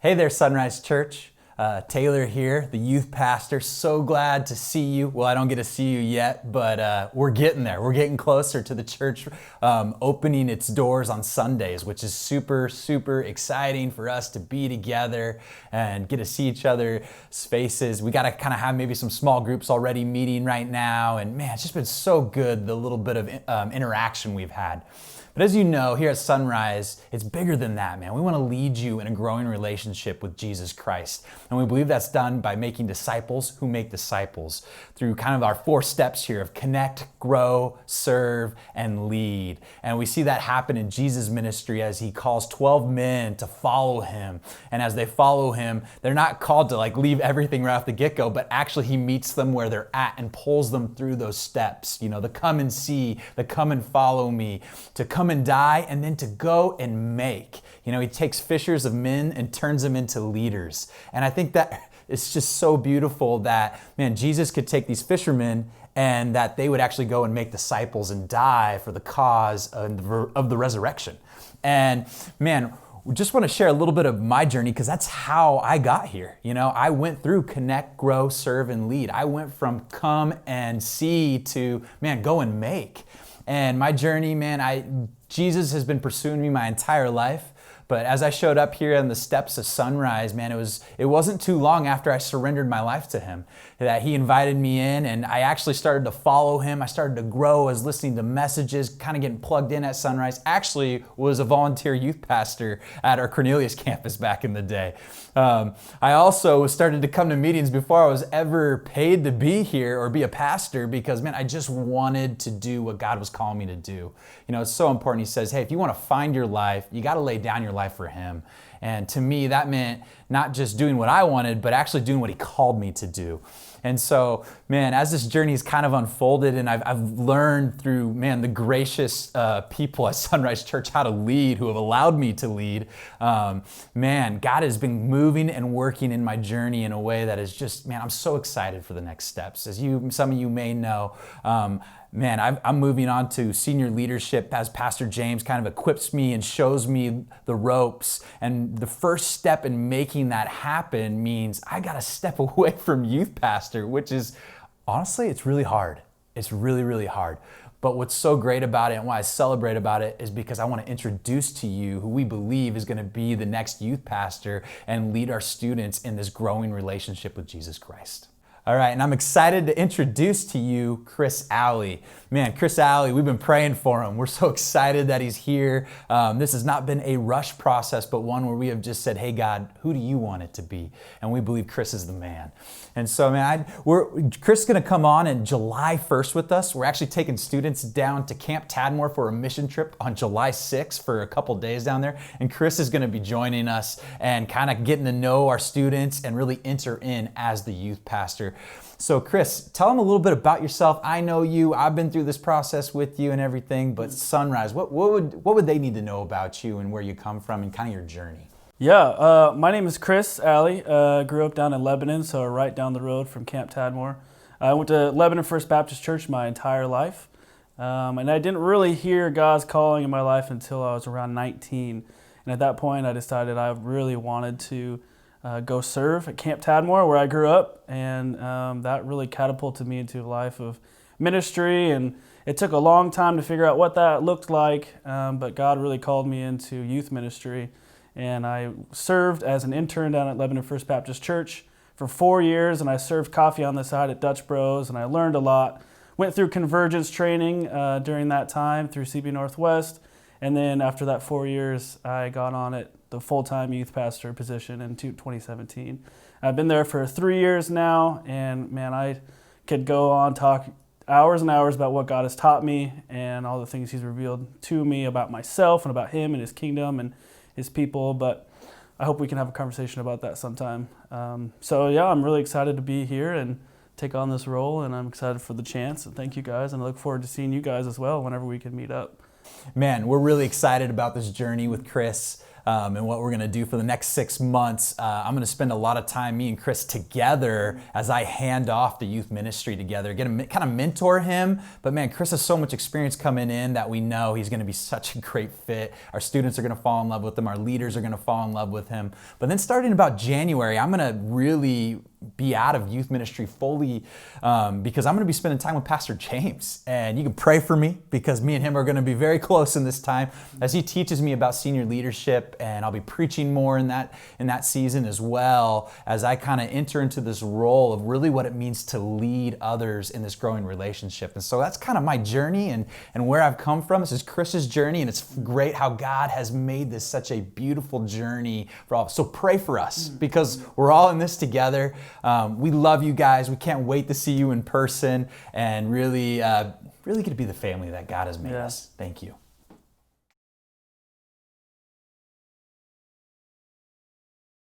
Hey there, Sonrise Church. Taylor here, the youth pastor. So glad to see you. Well, I don't get to see you yet, but we're getting there. We're getting closer to the church opening its doors on Sundays, which is super, super exciting for us to be together and get to see each other's faces. We got to kind of have maybe some small groups already meeting right now. And man, it's just been so good, the little bit of interaction we've had. But as you know, here at Sonrise, it's bigger than that, man. We want to lead you in a growing relationship with Jesus Christ. And we believe that's done by making disciples who make disciples through kind of our 4 steps here of connect, grow, serve, and lead. And we see that happen in Jesus' ministry as he calls 12 men to follow him. And as they follow him, they're not called to leave everything right off the get-go, but actually he meets them where they're at and pulls them through those steps. You know, the come and see, the come and follow me, to come and die, and then to go and make. You know, he takes fishers of men and turns them into leaders. And I think that it's just so beautiful that, man, Jesus could take these fishermen and that they would actually go and make disciples and die for the cause of the resurrection. And man, we just want to share a little bit of my journey because that's how I got here. You know, I went through connect, grow, serve, and lead. I went from come and see to, man, go and make. And my journey, man, Jesus has been pursuing me my entire life. But as I showed up here on the steps of Sonrise, man, it wasn't too long after I surrendered my life to him that he invited me in, and I actually started to follow him. I started to grow as listening to messages, kind of getting plugged in at Sonrise. Actually was a volunteer youth pastor at our Cornelius campus back in the day. I also started to come to meetings before I was ever paid to be here or be a pastor because, man, I just wanted to do what God was calling me to do. You know, it's so important. He says, hey, if you want to find your life, you got to lay down your life for him. And to me, that meant not just doing what I wanted, but actually doing what he called me to do. And so, man, as this journey has kind of unfolded and I've learned through, man, the gracious people at Sonrise Church how to lead, who have allowed me to lead, man, God has been moving and working in my journey in a way that is just, man, I'm so excited for the next steps. As some of you may know, man, I'm moving on to senior leadership as Pastor James kind of equips me and shows me the ropes. And the first step in making that happen means I got to step away from youth pastor, which is, honestly, it's really hard. It's really, really hard. But what's so great about it and why I celebrate about it is because I want to introduce to you who we believe is going to be the next youth pastor and lead our students in this growing relationship with Jesus Christ. All right, and I'm excited to introduce to you Chris Alley. Man, Chris Alley, we've been praying for him. We're so excited that he's here. This has not been a rush process, but one where we have just said, hey, God, who do you want it to be? And we believe Chris is the man. And so, man, Chris is going to come on July 1st with us. We're actually taking students down to Camp Tadmore for a mission trip on July 6th for a couple days down there. And Chris is going to be joining us and kind of getting to know our students and really enter in as the youth pastor. So Chris, tell them a little bit about yourself. I know you, I've been through this process with you and everything, but Sonrise, what would they need to know about you and where you come from and kind of your journey? Yeah, my name is Chris Alley. Grew up down in Lebanon, so right down the road from Camp Tadmore. I went to Lebanon First Baptist Church my entire life, and I didn't really hear God's calling in my life until I was around 19. And at that point, I decided I really wanted to go serve at Camp Tadmore, where I grew up, and that really catapulted me into a life of ministry. And it took a long time to figure out what that looked like, but God really called me into youth ministry. And I served as an intern down at Lebanon First Baptist Church for 4 years, and I served coffee on the side at Dutch Bros, and I learned a lot. Went through convergence training during that time through CB Northwest, and then after that 4 years, I got on at the full-time youth pastor position in 2017. I've been there for 3 years now, and man, I could go on talk hours and hours about what God has taught me and all the things he's revealed to me about myself and about him and his kingdom and his people, but I hope we can have a conversation about that sometime. So yeah, I'm really excited to be here and take on this role, and I'm excited for the chance, and thank you guys, and I look forward to seeing you guys as well whenever we can meet up. Man, we're really excited about this journey with Chris. and what we're going to do for the next 6 months. I'm going to spend a lot of time, me and Chris, together as I hand off the youth ministry together, get to kind of mentor him. But man, Chris has so much experience coming in that we know he's going to be such a great fit. Our students are going to fall in love with him. Our leaders are going to fall in love with him. But then starting about January, I'm going to really be out of youth ministry fully because I'm going to be spending time with Pastor James. And you can pray for me because me and him are going to be very close in this time as he teaches me about senior leadership, and I'll be preaching more in that season as well as I kind of enter into this role of really what it means to lead others in this growing relationship. And so that's kind of my journey and where I've come from. This is Chris's journey, and it's great how God has made this such a beautiful journey for all. So pray for us because we're all in this together. We love you guys. We can't wait to see you in person and really get to be the family that God has made us. Thank you.